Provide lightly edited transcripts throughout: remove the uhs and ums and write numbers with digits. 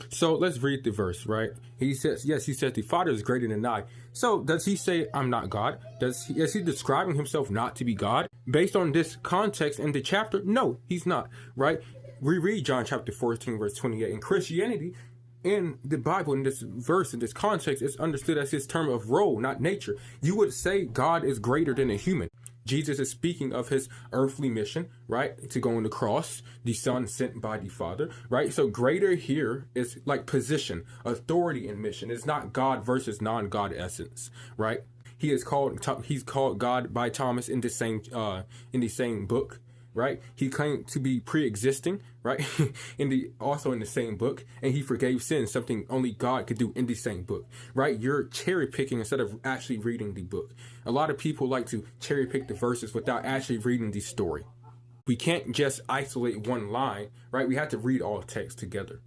So let's read the verse, right? He says, yes, he says the Father is greater than I. So does he say I'm not God? Is he describing himself not to be God? Based on this context in the chapter? No, he's not, right? We read John chapter 14, verse 28. In Christianity, in the Bible, in this verse, in this context, it's understood as his term of role, not nature. You would say God is greater than a human. Jesus is speaking of his earthly mission, right? To go on the cross, the Son sent by the Father, right? So greater here is like position, authority, and mission. It's not God versus non-God essence, right? He's called God by Thomas in the same book, right? He claimed to be pre-existing, right? Also in the same book, and he forgave sins, something only God could do in the same book, right? You're cherry picking instead of actually reading the book. A lot of people like to cherry pick the verses without actually reading the story. We can't just isolate one line, right? We have to read all text together.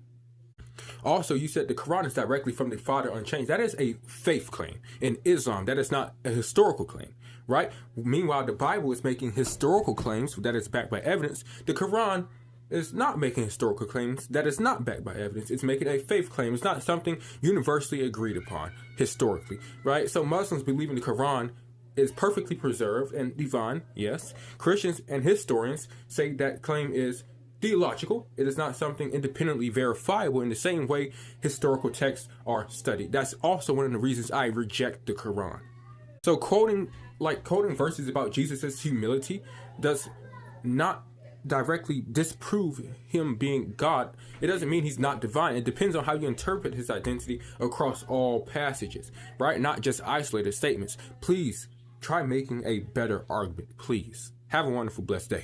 Also, you said the Quran is directly from the Father unchanged. That is a faith claim. In Islam, that is not a historical claim, right? Meanwhile, the Bible is making historical claims that is backed by evidence. The Quran is not making historical claims that is not backed by evidence. It's making a faith claim. It's not something universally agreed upon historically, right? So Muslims believe in the Quran is perfectly preserved and divine, yes. Christians and historians say that claim is theological. It is not something independently verifiable in the same way historical texts are studied. That's also one of the reasons I reject the Quran. So quoting verses about Jesus' humility does not directly disprove him being God. It doesn't mean he's not divine. It depends on how you interpret his identity across all passages, right? Not just isolated statements. Please try making a better argument, please. Have a wonderful, blessed day.